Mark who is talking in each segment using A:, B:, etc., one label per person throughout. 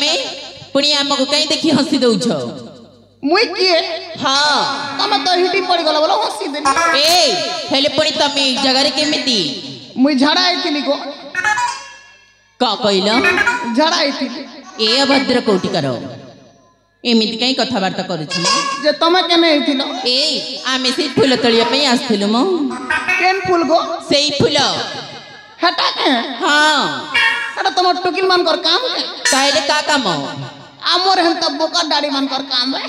A: तमे पुणी आमको कहीं देखी हसी दउछ
B: मुई किए
A: हां
B: तमे तो हिटी पड़ी गला बोला हसी देनी
A: ए हेले पुणी तमे जगह रे केमिति
B: मुई झाड़ा आइथिली गो
A: का कहला
B: झाड़ा आइथिली
A: ए अभद्र कोटी करो एमिति कहीं कथावार्ता करूछु
B: जे तमे केने आइथिलो
A: ए आमे से फूल तलिया पे आस्थिलु मो
B: केन फूल गो
A: सेई फूल
B: हटा के
A: हां
B: अरे तुम टुकिल मान कर काम के
A: ताइले का काम
B: आमर हन तब बोका दाढ़ी मान कर काम है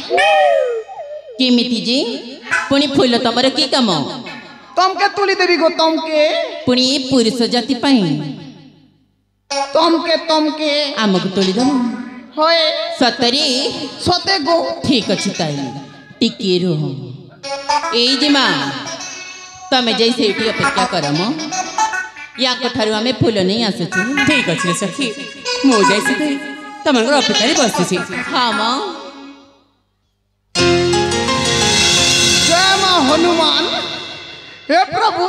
A: केमिति जी पुणी फूल तमरे की काम
B: तुम के तुली देवी गो तुम के
A: पुणी पुरुष जाति पाई
B: तुम के
A: आमको तोली दम
B: होए
A: सतरी
B: सते गो
A: ठीक अछि ताई टिके रहो ए जे मां तमे जैसे एटी अपेक्षा करम या कोठारु हमें फूल नहीं आसे
C: ठीक अछि सखी मो जैसे दे तमनकर अपेक्षा रे बसती छी
A: हां मां
B: जय मां हनुमान हे प्रभु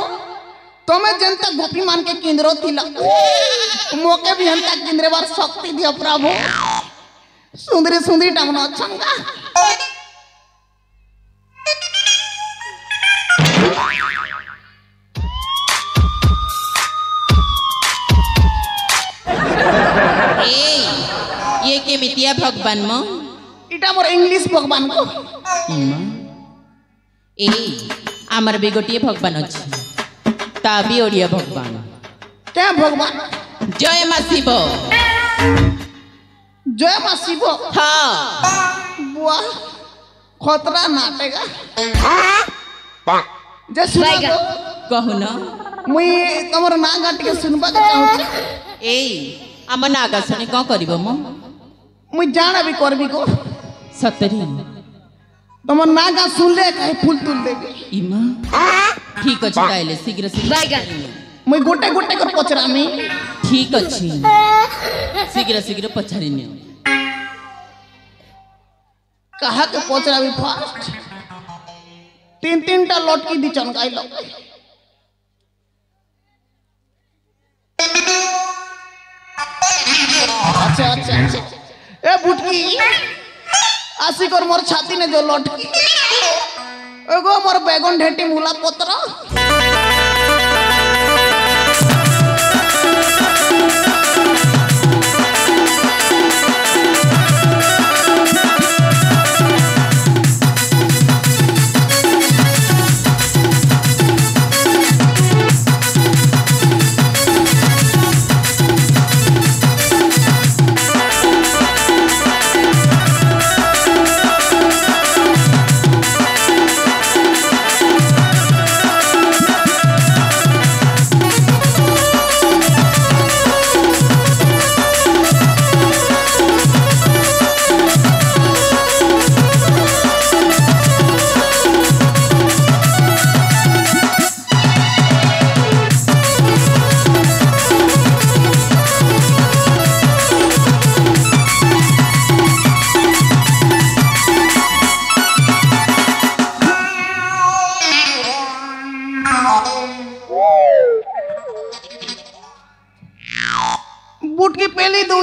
B: तमे जनता गोपी मान के केंद्र थिला मोके भी हंता केंद्र बार शक्ति दियो प्रभु सुंदरी सुंदरी टामन अछंगा
A: ए ये के मितिया भगवान म
B: इटा मोर इंग्लिश भगवान को
A: ए आमर भी गोटिए भगवान अछि ताबी ओडिया भगवान
B: क्या भगवान
A: जय मां शिव
B: जय मां शिव
A: हां
B: बुआ खतरा नाटेगा जे सुना तो
A: कहू ना
B: मुई तमर ना गाट के सुनबा के चाहू
A: ए आम नागा सुनी कौन करिबो म
B: मुई जाना भी करबी को
A: सतरी
B: तमर ना गा सुन ले कहे फूल तुल देबी
A: इमा ठीक अछि ताइले शीघ्र शीघ्र
B: मुई गोटे गोटे कर पचरामी
A: ठीक अछि शीघ्र शीघ्र पछारिनियो
B: कहा के पचरावी फास्ट तीन तीन टा लटकी दी चनकाई लो अच्छा अच्छा अच्छा ए बुटकी आसी कर मोर छाती ने जो लटकी एगो मोर बैगन ढेटी मुला पत्र बुट की पहली दो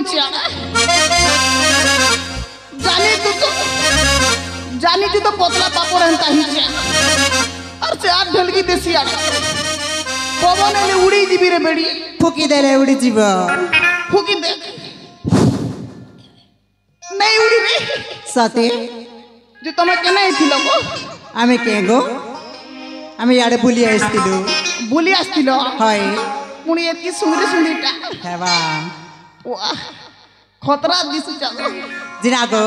B: जानी तू तो पतला पापड़ रहता ही और से आठ ढलकी देसी आड़ा पवन ने उड़ी जीबी रे बेड़ी
C: फुकी देले उड़ी जीव
B: फुकी दे नहीं उड़ी रे
C: सते
B: जो तमे केने थिलो गो
C: आमे के गो आमे याडे बुली आस्तिलो हाय
B: पुणी एतकी सुंदरी सुंदरीटा
C: हेवा
B: वाह खतरा दिसु चलो
C: जिना गो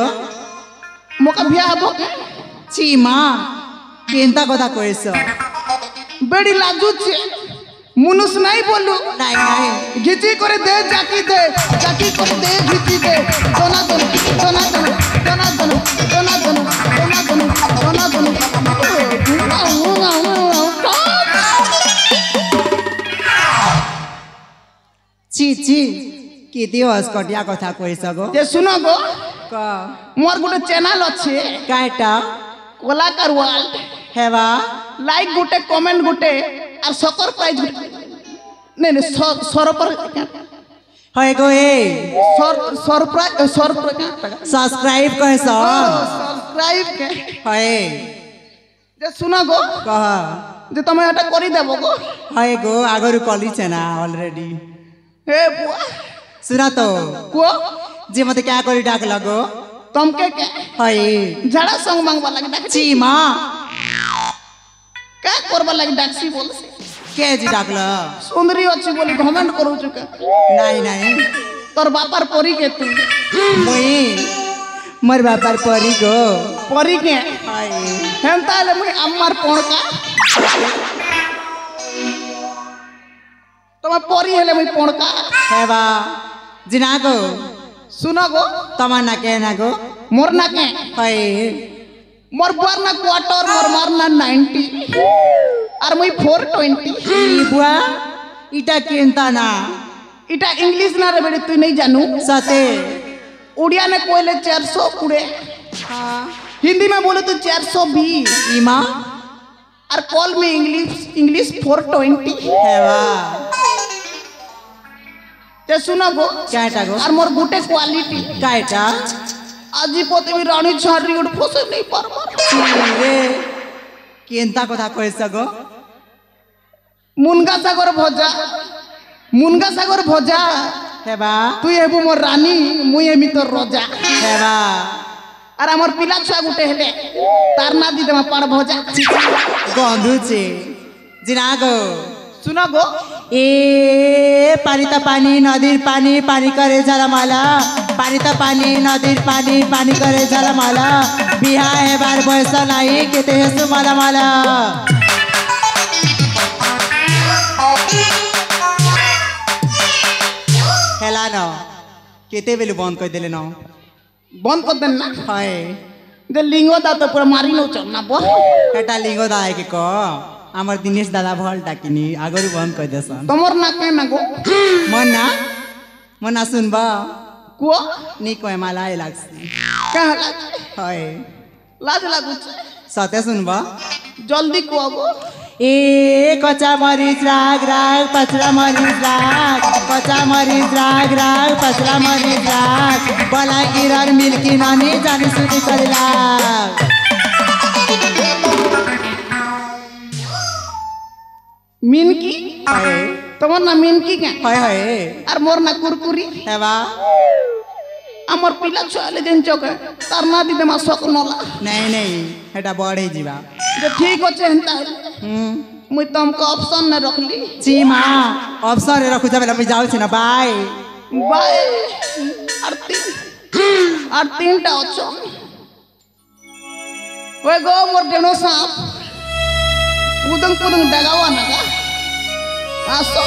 B: मोका बिया हबो
C: ची मां केंता कथा कइस
B: बड़ी लाजू छे मुनुस नहीं बोलू
C: नहीं नहीं
B: घिची करे दे जाकी करे दे घिची दे दोना दोना दोना दोना दोना दोना दोना दोना दोना दोना
C: ची ची केते हसकटिया कथा कइस गो
B: जे सुनो गो
C: का
B: मोर गुटे चैनल अच्छे
C: काटा
B: कलाकार वर्ल्ड
C: हेवा
B: लाइक गुटे कमेंट गुटे और सकर प्राइज गुटे नहीं सर पर
C: है गो ए सब्सक्राइब कहे
B: सब्सक्राइब के
C: है
B: जे सुना गो
C: कह
B: जे तमे हटा करी देबो गो
C: है गो आगरु कली छे ना ऑलरेडी
B: ए बुआ
C: सुना तो
B: को
C: जे मते क्या करी डाक लगो
B: तमके के
C: है
B: झाड़ा संग मांगवा लगे डाक
C: चीमा
B: का करबा लगे डाकसी बोल से
C: के जी डाकल
B: सुंदरी अच्छी बोली घमंड करू चुके
C: नहीं नहीं
B: तोर बापर परी के तू
C: मुई मोर बापर परी गो
B: परी के
C: हाय
B: हेंता ले मुई अम्मार पोणका तमा परी हेले मुई पोणका
C: हेबा जिना गो
B: सुना गो
C: तमन्ना के ना गो
B: मोर ना के
C: हाय
B: मोर बुआर ना क्वार्टर मोर मारना 90 और मुई 420
C: ई बुआ इटा केनता ना
B: इटा इंग्लिश ना रे बेटे तू नहीं जानू
C: सते
B: उड़िया ने कोयले 400 कुड़े हिंदी में बोले तो 420
C: इमा
B: और कॉल में इंग्लिश 420
C: हेबा
B: ते सुना गो
C: काटा गो
B: और मोर गुटे क्वालिटी
C: काटा
B: आजी पोते भी रानी छाड़ी उड़ फसे नहीं पारबा
C: रे केनता कथा कहि सगो
B: मुनगा सागर भजा
C: हेबा
B: तू हेबु मोर रानी मुई हेमी तोर रोजा
C: हेबा
B: और हमर पिला छुआ गुटे हेले तार ना दी देमा पाड़ भजा
C: गंधु छे जिना गो
B: सुना गो
C: ए पानी त पानी नदीर पानी पानी करे झलमाला पानी त पानी नदीर पानी पानी करे झलमाला बिहा हेबार बयस नाही केते हेसु माला माला हेला न केते बेलु बंद कर देले न
B: बंद कर देन ना
C: हाय
B: दे लिंगो दा तो पूरा मारी नो चलना बो
C: केटा लिंगो दाए के क आमर दिनेश दादा भल टाकिनी आगरु बंद कर देसन
B: तमर ना के ना गो
C: मना सुनबा
B: को
C: नी कोय मालाय लागसी
B: कहला
C: हाय
B: लाज लागु
C: सते सुनबा
B: जल्दी को गो
C: ए कच्चा मरीच राग राग पचरा मरीच राग कच्चा मरीच राग राग पचरा मरीच राग बला गिरर मिल्की नानी जानी सुनी करला
B: मिनकी
C: हाय
B: तमर ना मिनकी के
C: हाय हाय
B: और मोर ना कुरकुरी
C: हेबा
B: हमर पिला छुआले दिन चोके तार ना दी देमा सकनला
C: नहीं नहीं हेटा बढ़े जीवा
B: जे ठीक होचे हंता मुई तुमको ऑप्शन न रखली
C: चीमा अवसर रखु जबे हम जाउ छी ना बाय
B: बाय और तीनटा अच्छो ओए गो मोर डेनो सांप पुदंग डगावा ना का आसो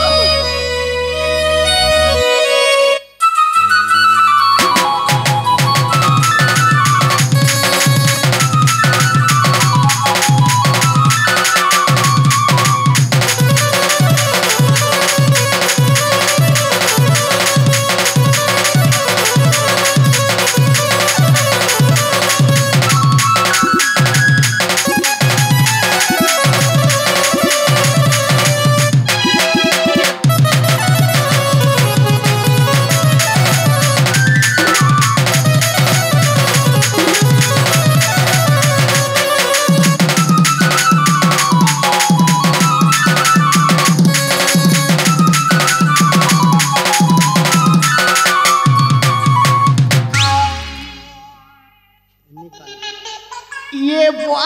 B: ये बुआ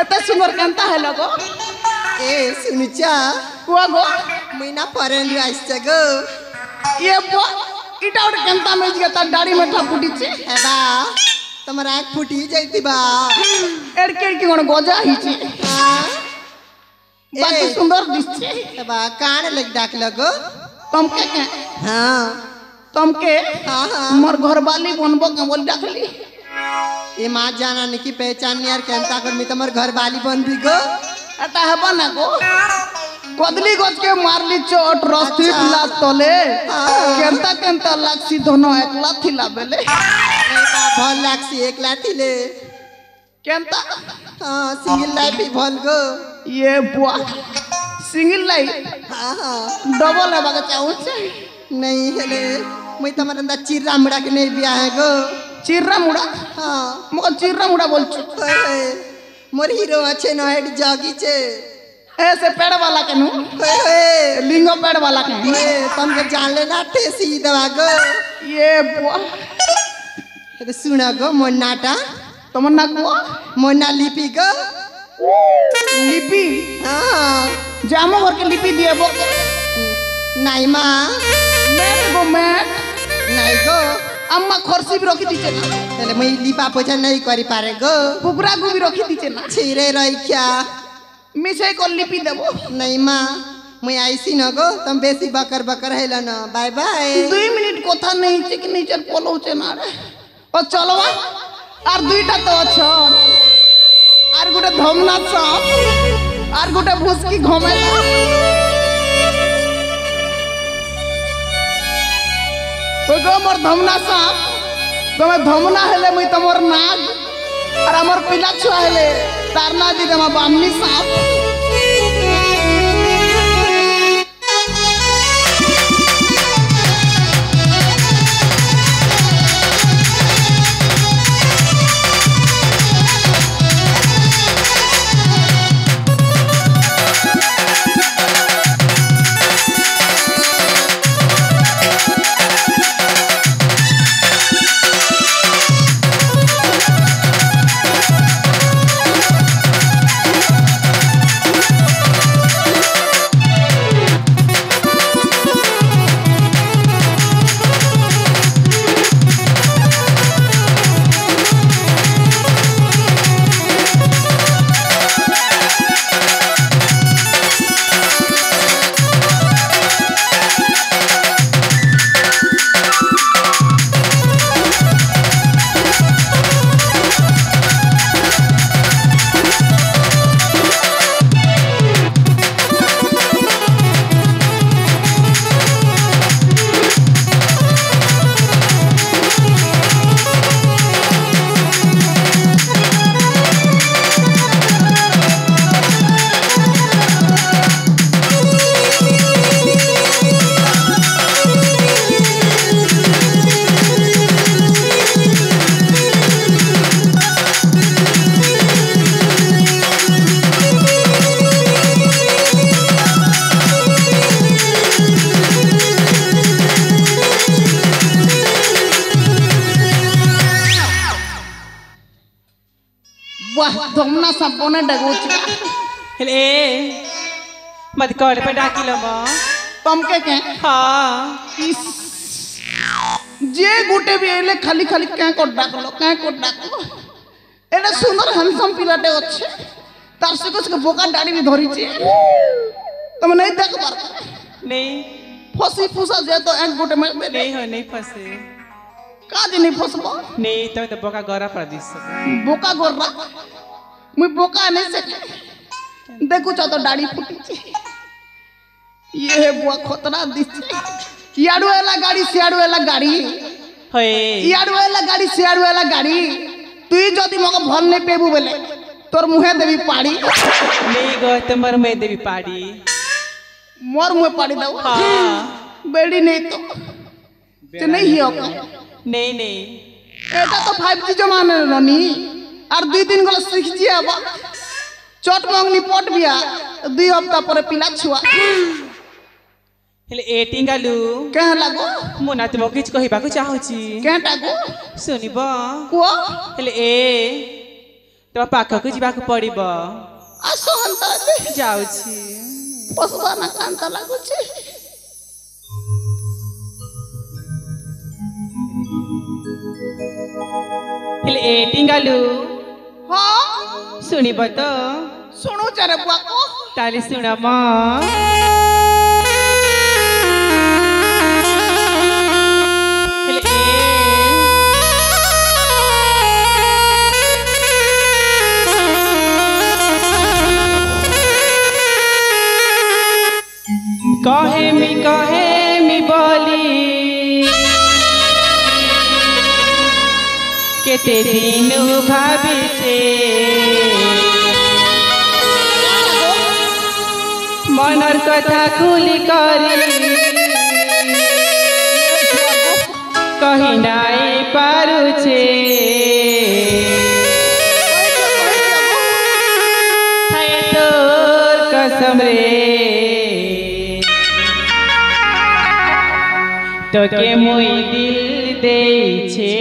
B: एते सुंदर कांता है लगो
C: ए सुनिचा
B: बुआ गो
C: महीना फरेन आइसे गो
B: ये बुआ इटा उठ कांता में जे त दाढ़ी में ठपुटी छे
C: हेबा तमर आँख फुटी जाइती बा
B: एड़के की कोन गोजा ही छे बाकी सुंदर दिस छे
C: हेबा कान लग डाक लगो
B: तुमके के
C: हां
B: तुमके
C: हां हां
B: मोर घरवाली बनबो के बोल डाकली
C: ए मां जाना निकी पहचान यार केनता कर मी तमर घर वाली बन भी गो
B: एटा हेबा ना गो कदली गज के मारली चोट रस्ती ला तले केनता केनता लागसी दोनो एकला थिला बेले
C: एटा भल लागसी एकला थिले
B: केनता
C: हां सिंगल लाइफ भी भल गो
B: ये बुआ सिंगल लाई
C: हां हां
B: डबल है बागा चाहू छे नहीं हेले मुई तमर अंदा चिर्रा मुड़ा के नहीं बिया है गो
D: चिर्रा मुड़ा
B: हाँ
D: मुझे चिर्रा मुड़ा बोल छु
B: मोर हीरो अच्छे न हेड जागी छे
D: ऐसे पेड़ वाला के नु लिंगो पेड़ वाला के
B: तुम के जान लेना ठेसी दवा गो
D: ये बुआ
B: तो सुना गो मोर नाटा
D: तमन्ना को
B: मोर ना लिपि गो
D: लिपि
B: हाँ
D: जामो घर के लिपि दिए बो
B: नहीं माँ
D: मैं
B: नहीं गो
D: अम्मा खरसी भी रखी दीचे ना
B: तले मैं लिपा पोछा नहीं करी पारे गो
D: कुकरा को भी रखी दीचे ना
B: छिरे रही क्या
D: मिसे को लिपि देबो
B: नहीं माँ मैं आईसी न गो तुम बेसी बकर बकर है ना बाय बाय
D: 2 मिनट कोथा नहीं छे कि नीचे पोलो छे ना रे ओ चलवा आर दुईटा तो अछन are Gute Dhamna shop are Gute भुसकी घमेला O go more Dhamna shop तमे धमना हेले मुई तमोर नाग और हमर पिला छुआ हेले तार ना दी तमा बामनी साप धमना संपूर्ण डगोच
C: हेले मत कर पे डाकिलो म
D: तमके के
C: हाँ
D: जे गुटे भी एले खाली खाली क्या को डाकलो एटा सुंदर हैंडसम पिलाटे अच्छे तार से कुछ बोका दाढ़ी भी धरी छे तुम नहीं देख पार
C: नहीं
D: फसी फुसा जे तो एक गुटे में
C: नहीं हो नहीं फसे
D: काज नहीं फसबो
C: नहीं तो बोका गरा पर दिस
D: बोका गोरा मुई बोका नहीं सके देखो चा तो दाढ़ी फुटी छे ये बुआ खतरा दिस याडू वाला गाड़ी सियाडू वाला गाड़ी
C: होए
D: याडू वाला गाड़ी सियाडू वाला गाड़ी तुई जदी मको भल नहीं पेबू बेले तोर मुहे देवी पाड़ी
C: नहीं गो तमर में देवी पाड़ी
D: मोर मुहे पाड़ी दो
C: हाँ
D: बेड़ी नहीं तो नहीं ही होगा
C: नहीं नहीं
D: एटा तो 5G जमाने रानी और 2 दिन गला सीख जिया बा चोट मंगनी पोट बिया 2 हफ्ता पर पिला छुआ
C: हेले एटिंग गालू
D: कह लागो
C: मुना तुम किछ कहिबा को चाहूची
D: कहटा को
C: सुनिबो
D: को
C: हेले ए तो पाख को जीवा को पड़िबो
D: आसो हंता दे
C: जाउची
D: पसबा ना कांता लागो छे
C: हेले एटिंग गालू
D: हां
C: सुनिबो तो
D: सुनो जरे बुआ को
C: ताले सुना म कहे मी बोली केते दिन भाविसे मनर कथा खुली करी
E: कही नाई पारुछे है तोर कसम रे तोके मोई दिल दे छे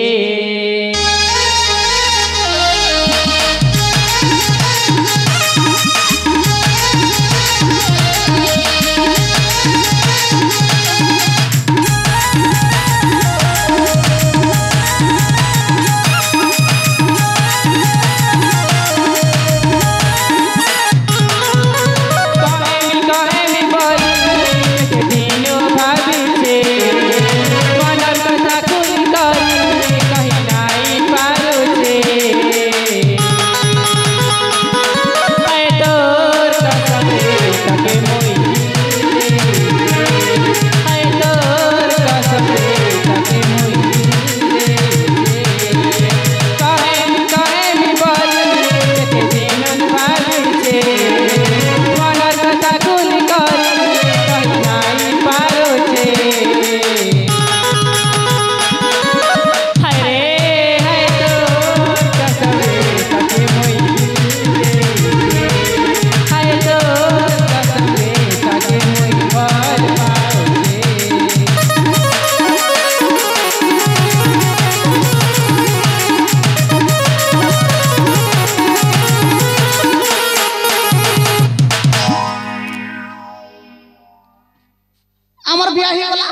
D: আমার বিয়া হয়ে গলা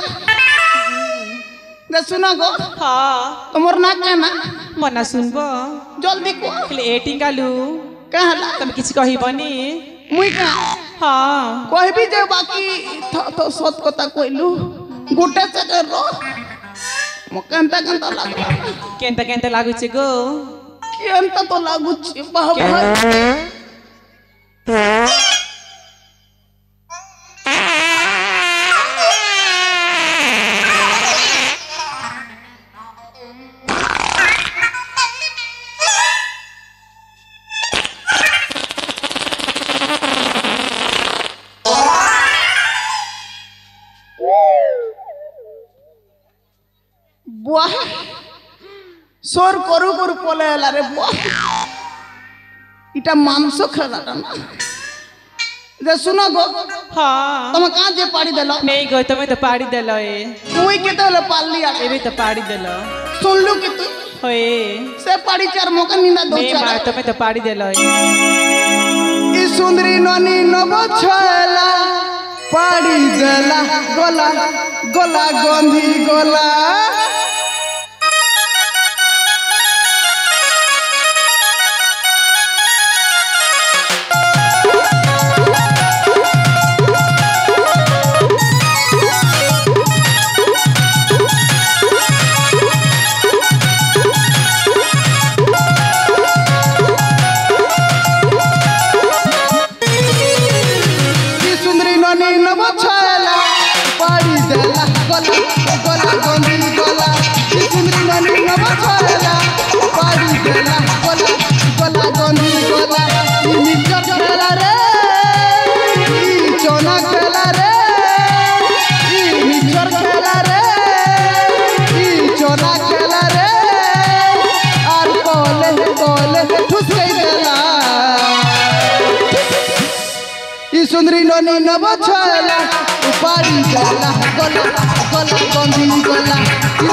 D: শুনা গো
E: हाँ
D: তোমার না কেন
E: मना सुनबो
D: জলদি কো
E: हेले एटिंग गालू
D: कहला
E: तुम किसी कहबनी
D: মুই কা
E: हाँ
D: কইবি যে বাকি তো সত কথা কইলু গোটে সেকেন্ড র মকেন্তা কেন্তা লাগলা
E: केंता केंता लागुचे गो
D: কেন্তা তো লাগুছি বাবা বুয়া সোর করু করু পলে এলা রে বুয়া এটা মাংস খেলাটা না যে শুনো গো
E: हाँ
D: তুমি কাঁ যে পাড়ি দেল
E: नहीं गो तुम्हें तो पाड़ी देलो ए
D: তুই কেতে হলে পারলি আর
E: ये भी तो पाड़ी देलो
D: শুনলু কি তুই
E: होए
D: সে পাড়ি চার মোকে নিনা দো
E: नहीं
D: চার
E: मार तुम्हें तो पाड़ी देलो ए
D: ই সুন্দরী ননি নব ছলা পাড়ি দেলা গলা গলা গন্ধি গলা सुंदरी ननी नब छला उपाड़ी गला गला गला गंधी गला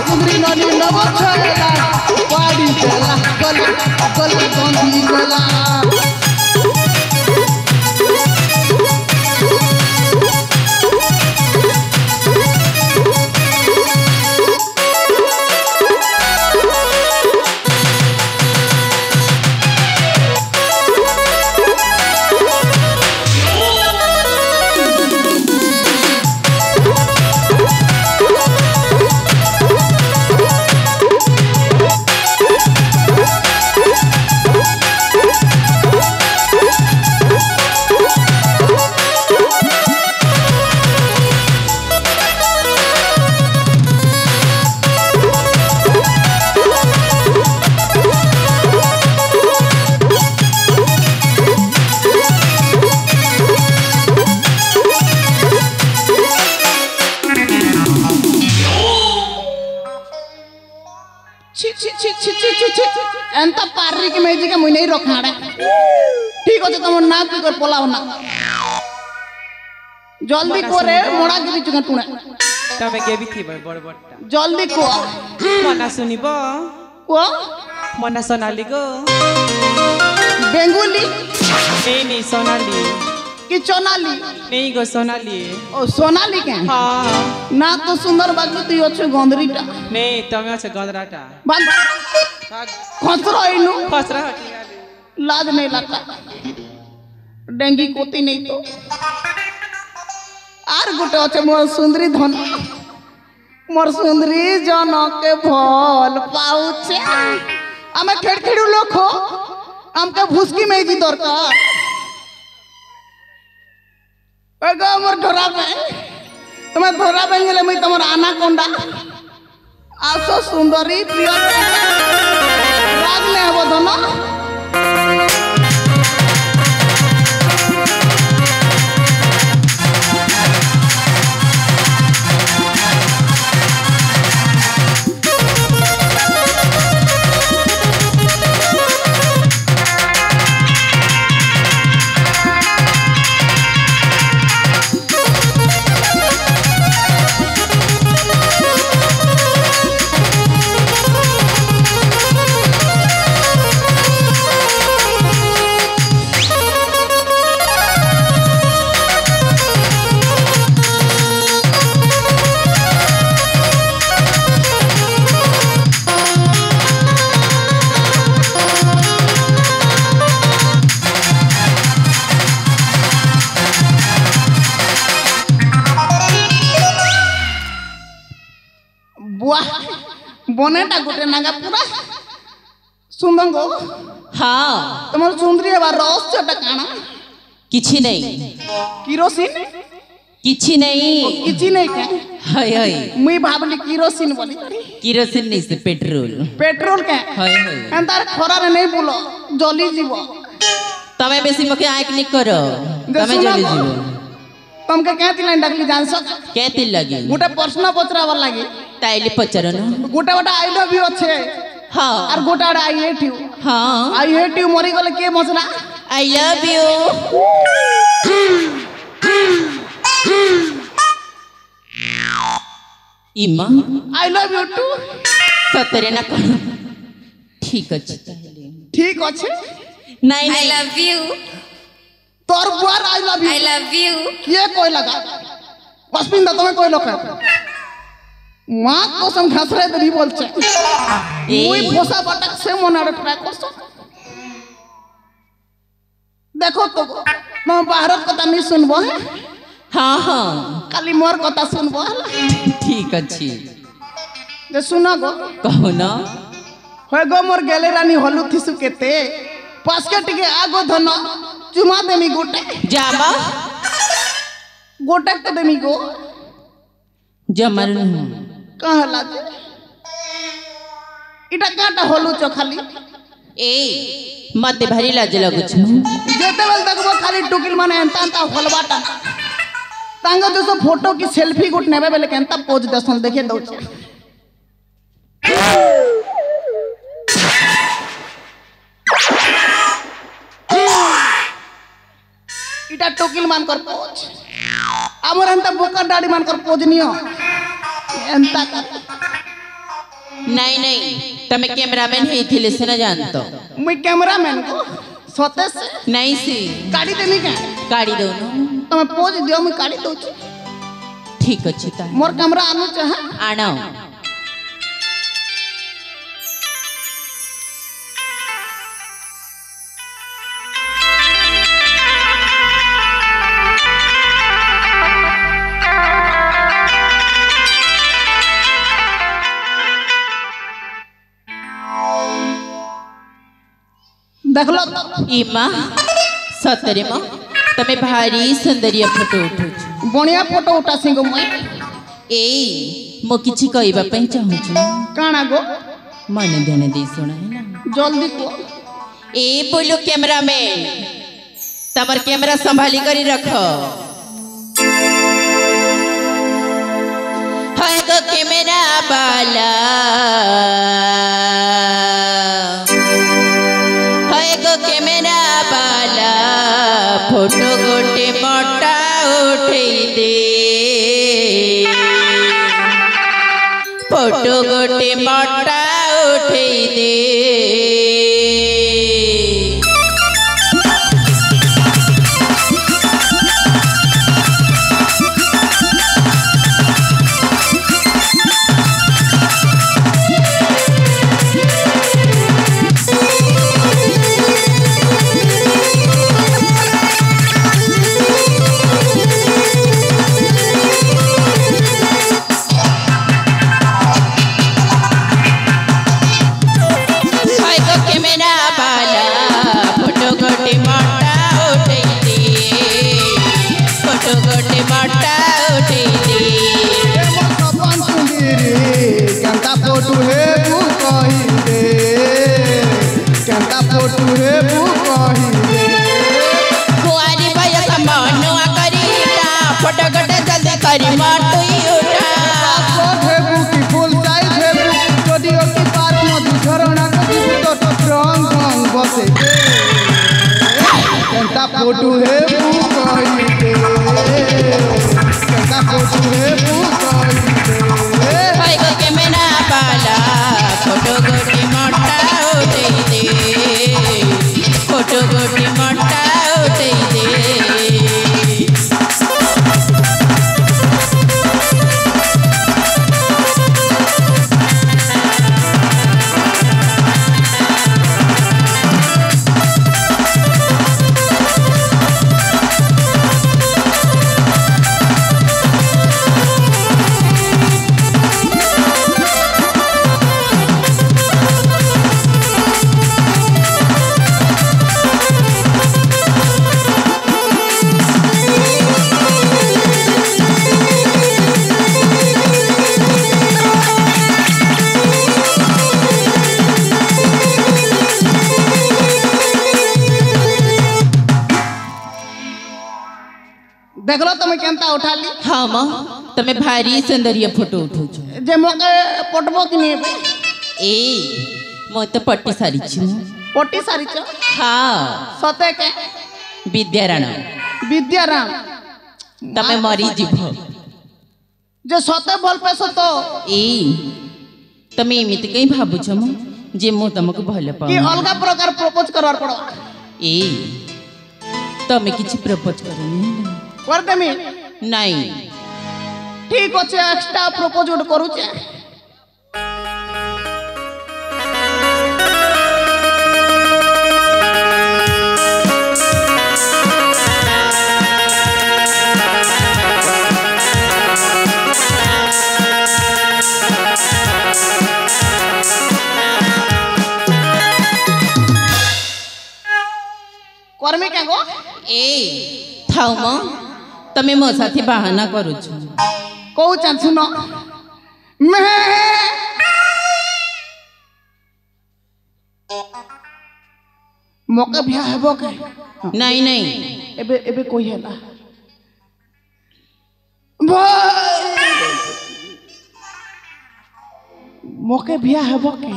D: सुंदरी ननी नब छला उपाड़ी गला गला गला गंधी गला ছি ছি ছি ছি ছি ছি এন্তা পারি কি মেজি কে মুই নেই রখাড়ে ঠিক আছে তোমার না কি করে পলাও না জলদি করে মোড়া গিরি চুকে টুনে
E: তবে গেবি থিব বড় বড়টা
D: জলদি কো
E: মনা শুনিব
D: কো
E: মনা সোনালি গো
D: বেঙ্গুলি
E: নেই নেই সোনালি
D: কি চোনালি
E: নেই গো সোনালি
D: ও সোনালি কে
E: হ্যাঁ
D: না তো সুন্দর বাগলি তুই অଛୁ গন্ধরিটা
E: নেই তুমি আছে গদরাটা
D: বাগ খসর হইনু
E: ফসরা হটি গেলি
D: लाज नहीं लगता डेंगी कोती नहीं तो आर गोटे अच्छे मोर सुंदरी धन मोर सुंदरी जनक भल पाउचे आमे खेड़खेड़ू लोग हो हमके भुसकी में जी दरकार एगो मोर धरा में तुम्हें धरा में गेले मैं तमर आना कोंडा आसो सुंदरी प्रिय राग में हबो धन बनेटा गोटे नागा पूरा सुंदर गो
A: हाँ
D: तुम सुंदरी बार रस चटा काना
A: किछि नहीं
D: किरोसिन
A: किछि नहीं
D: किछि नहीं के
A: हाय हाय
D: मुई भाबली किरोसिन बोली
A: किरोसिन नहीं से पेट्रोल
D: पेट्रोल के
A: हाय हाय
D: अंतार खरा रे नहीं बोलो जली जीवो
A: तमे बेसी मके आइक नहीं करो तमे जल्दी जीवो
D: तुमके कहती लाइन डकली जान सक
A: कहती लगी
D: गोटे प्रश्न पचरावर लागी
A: ताइले पचरनो
D: गोटे गोटे आई लव यू अच्छे
A: हाँ
D: और गोटे गोटे आई हेट यू
A: हाँ
D: आई हेट यू मरी गले के मसला
A: आई लव यू इमा
D: आई लव यू टू
A: सतरे ना करो ठीक अछि ताइले
D: ठीक अच्छे
A: नहीं
F: I
A: नहीं
F: love you.
D: तोर बुआर I love you
F: I love you.
D: ये कोई लगा पश्चिम दा तुम्हें कोई लोग माँ को सम घसरे दरी बोलचे मुई भोसा बटक से मनारे ट्रैक करसो देखो तो मैं भारत कथा नहीं सुनबो है
A: हाँ हाँ
D: खाली मोर कथा सुनबो है
A: ठीक अछि
D: जे सुना गो
A: कहो ना
D: होय गो मोर गेले रानी हलु थिसु केते पास्केट के आगो धन चुमा देमी गोटे
A: जाबा
D: गोटे तो देमी गो
A: जमर
D: कहला जे इटा काटा हलु चो खाली
A: ए मते भारी लाज लगु छु
D: जेते बेल देखबो खाली टुकिल माने एंता एंता हलवाटा तांगो जसो फोटो की सेल्फी गुट नेबे बेले केंता पोज दसन देखे दउचे इटा टोकिल मान कर पोज हमर एंता बोका दाढ़ी मान कर पोज नियो एंता कर
A: नहीं नहीं तमे कैमरामैन हे थिले से न जानतो
D: मुई कैमरामैन को सते से
A: नहीं सी
D: गाड़ी देमी के
A: गाड़ी दोनो
D: तमे पोज दियो मुई गाड़ी दउची
A: ठीक अछि ता
D: मोर कैमरा आनु चाहे
A: आनो
D: देखलो
A: इमा सतरे म तमे भारी सुंदरिया फोटो उठो छु
D: बढ़िया फोटो उठा सिंग मुई
A: ए मो किछि कहबा पई चाहू छु
D: काना गो
A: मन ध्यान दे सुना है ना
D: जल्दी को
A: ए बोलो कैमरामैन तमर कैमरा संभाली करी रखो हाय गो कैमरा वाला फोटो गोटे मटा उठेई दे
B: फोटो है वो कही दे केंता फोटो है वो कही दे
A: कुआरी भय समनुआ करीटा फोटो गोटे जल्दी करी मटुई उठा
B: पासपोर्ट है वो की फुल साइज है वो स्टूडियो की पार्क मधु झरना को तो रंग रंग बसे दे केंता फोटो है वो कही दे केंता फोटो है वो कही दे
A: भाई को के मेना पाला फोटो गोटी मोटा उठे दे फोटो गोटी मोटा उठे दे
B: देख लो तुम्हें केंता उठा ली
A: हाँ माँ तमें भारी सुंदरिया फोटो उठो
B: जे मोके पटबो कि नहीं बे
A: ए मो तो पट्टी सारी छु
B: पट्टी सारी छ
A: हाँ
B: सते के
A: विद्याराण
B: विद्याराम
A: तमें मरी जीव
B: जे सते बोल पे सतो
A: ए तमें एमिति कहीं भाबुछ मो जे मो तुमको भल
B: कि
A: पाऊ
B: अलगा प्रकार प्रपोज करवार पड़ो
A: ए तमें किछि प्रपोज करनी
B: कर देमी
A: नहीं
B: ठीक अच्छे एक्स्ट्रा प्रपोज उड करू छे कर्मी के गो
A: ए थाउ म तमे मो साथी बहाना करू छु
B: कहू चान सुनो मैं मोके बिया हेबो के
A: नहीं नहीं
B: एबे एबे कोई हैला भाई मोके बिया हेबो के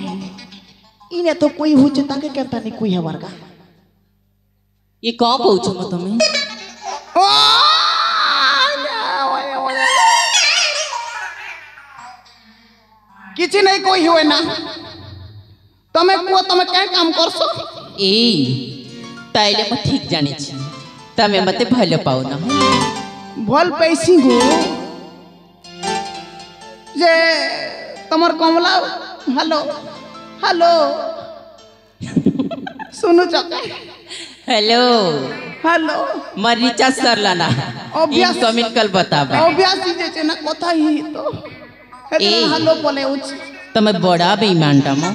B: इने तो कोई हुचे ताके केता नहीं कोई हेबार का
A: ये कौन कहू छु म तमे
B: किसी नहीं कोई हुए ना तमें कुआ तमें क्या काम करसो
A: ए ताइले म ठीक जाने छी तमे मते भल पाऊ ना
B: भल पैसी गो जे तमर कमला हेलो हेलो सुनु चके
A: हेलो
B: हेलो
A: मर रिचार्ज कर लाना
B: Obvious.
A: इनकमिंग कल बताबे
B: obviously जे छे ना कथा ही तो
A: ए।
B: हेलो बोले उच
A: तमे बड़ा बेईमान टा म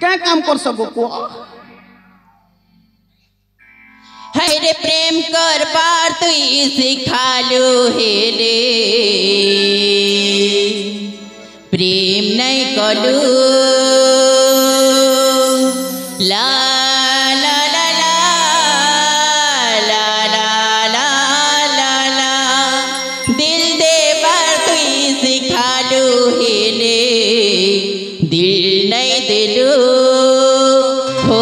B: क्या काम कर सको को
A: हाय रे प्रेम कर बार तुई सिखालू हेले प्रेम नहीं कलू ला ला ला ला ला ला ला ला ला दिल दे बार तुई सिखालू हेले दिल नहीं दिलू हो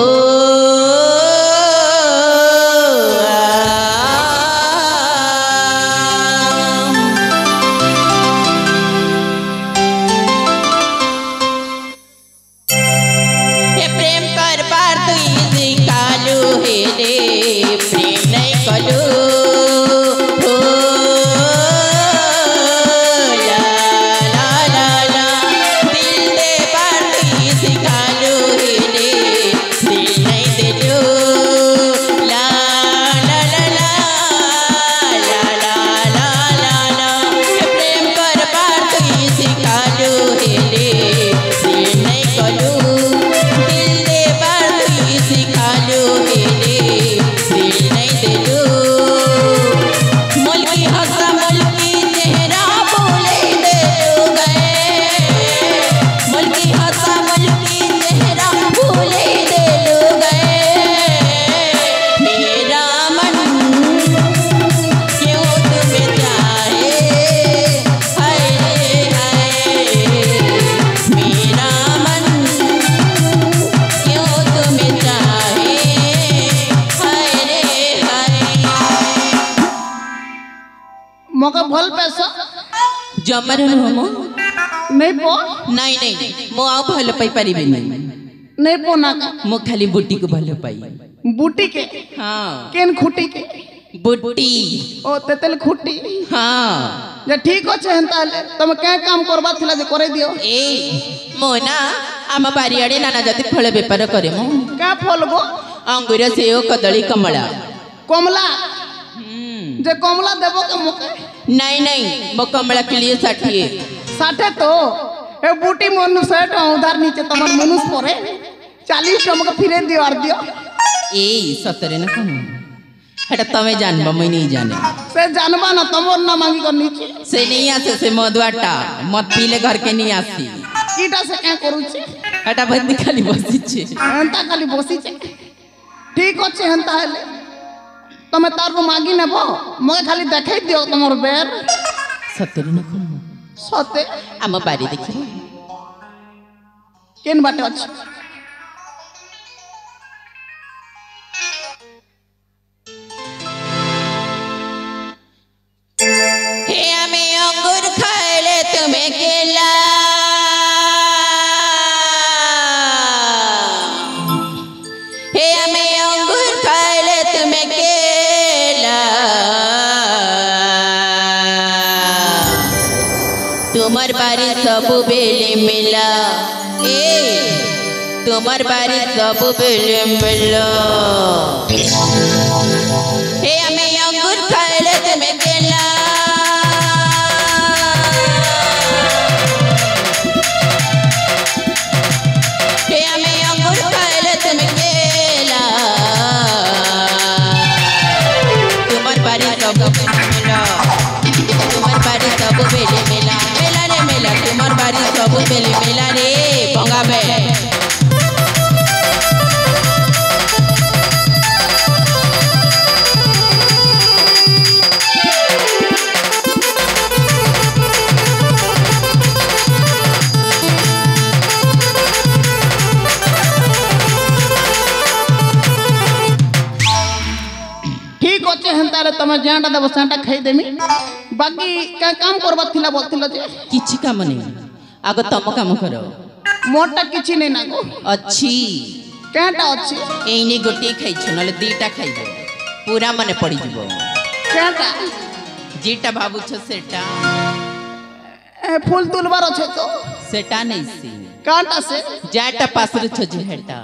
A: जमर नुह मो
D: नहीं पो
A: नहीं नहीं मो आउ भल पाई परिबेनी
D: नहीं पो ना का
A: मो खाली बुटी को भल पाई
D: बूटी के
A: हाँ
D: केन खुटी के
A: बुटी
D: ओ तेतल खुटी
A: हाँ
D: जे ठीक अच्छे हेंता तुम क्या काम करबा थिला जे करे दियो
A: ए मो ना आम बारियाड़े नाना जाति फल बेपार करे मो
D: क्या फल गो
A: अंगूर सेव कदली कमला
D: कमला जे कमला देबो के मुके
A: नहीं नहीं मो कमला के लिए
D: 60 तो ए बूटी मनु 60 उधार नीचे तमर मनुष परे 40 टमक फिरे दियो आर दियो
A: ए सतरे न कम हटा तमे जानबा मैं नहीं जाने
D: से जानबा ना तमर ना मांगी कर नीचे
A: से नहीं आसे से मधुआटा मत पीले घर के नहीं आसी
D: ईटा से क्या करू छी
A: हटा बंदी खाली बसी छे
D: हंता खाली बसी छे ठीक अच्छे हंता हेले तमे तार को मांगी नेबो मगे खाली देखाई दियो तमर बेर
A: सतरे न कम
D: सते
A: आम बारी देखिबो
D: केन बाटे अछि
A: हे हमें अंगूर खाए तुम्हें केला हे हमें अंगूर खाए तुम्हें केला तुम्हार बारी सब बेले मिला ए तुम्हार बारी सब बेले मिला हे हमें अंगूर खाए तुम्हें केला हे हमें अंगूर खाए तुम्हें केला तुम्हार बारी सब बेले मिला तुम्हार बारी सब बेले मिला मेला रे मेला तुम्हार बारी सब बेले मिला रे भंगा में
D: ठीक अच्छे हेंता रे तमे जांटा देबो सांटा खाई देमी बाकी क्या काम करबा थिला बोलथिला जे
A: किछि काम नहीं आगो तम काम करो
D: मोटा किछि नै ना गो
A: अच्छी
D: केटा अछि
A: एने गोटे खाई छ नले दीटा खाइबो पूरा मने पड़ी जिवो
D: केटा
A: जीटा बाबू छ सेटा
D: ए फूल तुलबार अछि तो
A: सेटा नहीं सी
D: काटा से
A: जाटा पासर छ जेटा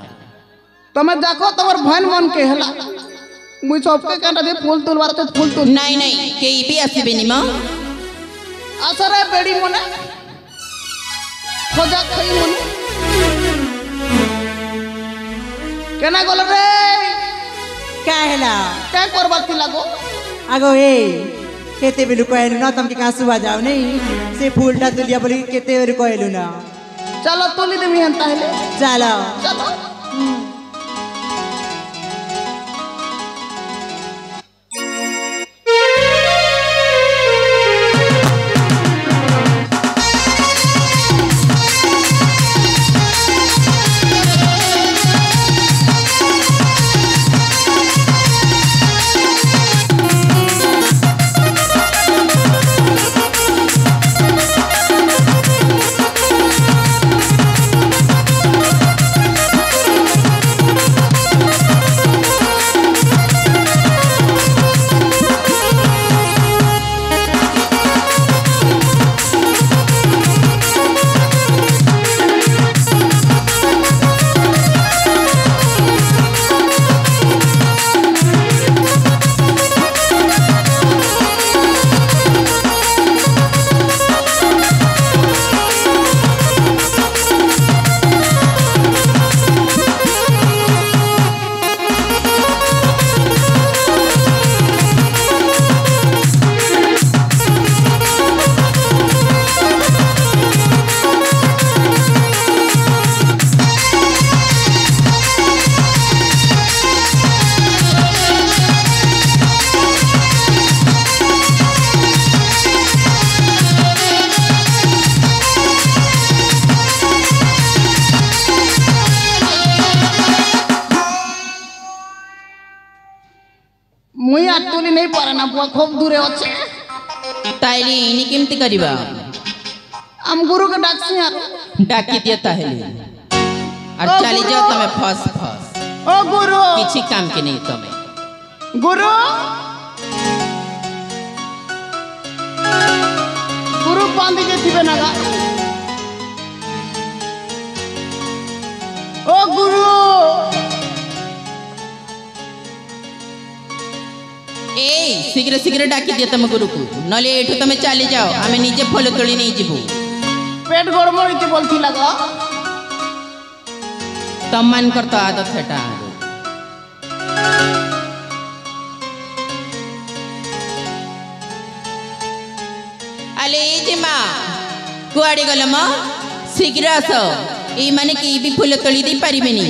D: तमे देखो तमर भन मन के हला मुई सबके काटा दे फूल तुलबार छ फूल तुल
A: नहीं नहीं केई भी आसीबे नि म
D: असरे बेड़ी मने खोजा खई मने केना गल रे
C: क्या हेला
D: क्या करबा थिला गो
C: आगो ए केते बेलु कहलु ना तुमके कहाँ सुबह जाओ नहीं से फूलटा तुलिया बोली केते बेलु कहलु ना
D: चलो तुली देमी हंता हेले
C: चलो
D: चलो मुई आतुली नहीं पारे ना बुआ खूब दूरे अच्छे
A: ताइली इनी केमती करिबा
D: हम गुरु के डाक से यार
A: डाकी दिया ताहले और
D: ओ
A: चली
D: गुरु।
A: जाओ तुम्हें फस
D: ओ गुरु
A: किसी काम के नहीं तुम्हें।
D: गुरु गुरु बांध के थी बेनागा ओ गुरु
A: ए शीघ्र शीघ्र डाकी दिया तुम गुरु को नले एठू तुम्हें चली जाओ हमें निजे फल तोड़ी नहीं जीवु।
D: पेट गड़बड़ इति बोलती लगा
A: तम मान कर तो आदत हेटा अले जे माँ कुआड़े गल म शीघ्र आस ये माने कि भी फूल तोड़ी दे पारिबेनी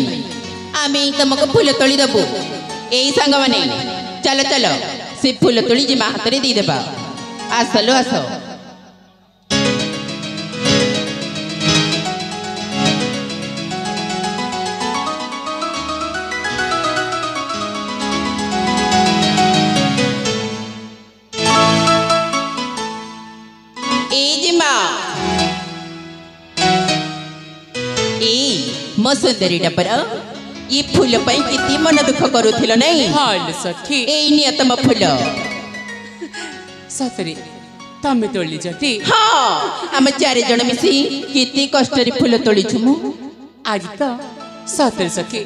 A: आमे तुमको फूल तोड़ी दबु एई सांग माने चलो चलो से फूल तोड़ी जे माँ हाथ रे दे देबा आसलो आसो। मो सुंदरी डबर ये फूल पाई किती मन दुख करूथिल नहीं
E: हाल सखी
A: ए नियत म फूल
E: सतरे तमे तोली जती
A: हाँ हम चार जन मिसी किती कष्ट रे फूल तोली छुमु
E: आज तो सतरे सखी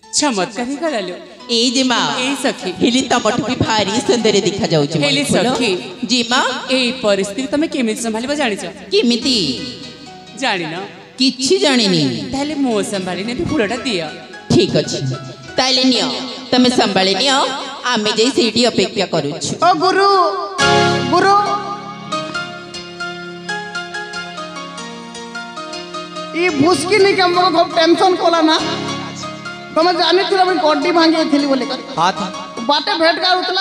E: चमत्कारी करालो
A: ए जे माँ
E: ए सखी
A: हिली तमठु भी भारी सुंदर दिखा जाउछ
E: हेली सखी
A: जी माँ
E: ए परिस्थिति तमे केमिति संभालिबा जानिछ
A: किमिति
E: जानिन
A: किछि जानिनी
E: ताले मो संभालिने भी फूलटा दिया
A: ठीक अछि ताले नियो तमे संभाली नियो आमे जई सीटी अपेक्षा करूछु।
D: ओ गुरु गुरु ये भूसकी नहीं के हमको खूब टेंशन कोला ना तो मैं जानी थी मैं कोडी भांगी थी बोले कर
B: हाथ
D: बाटे भेंट का उतला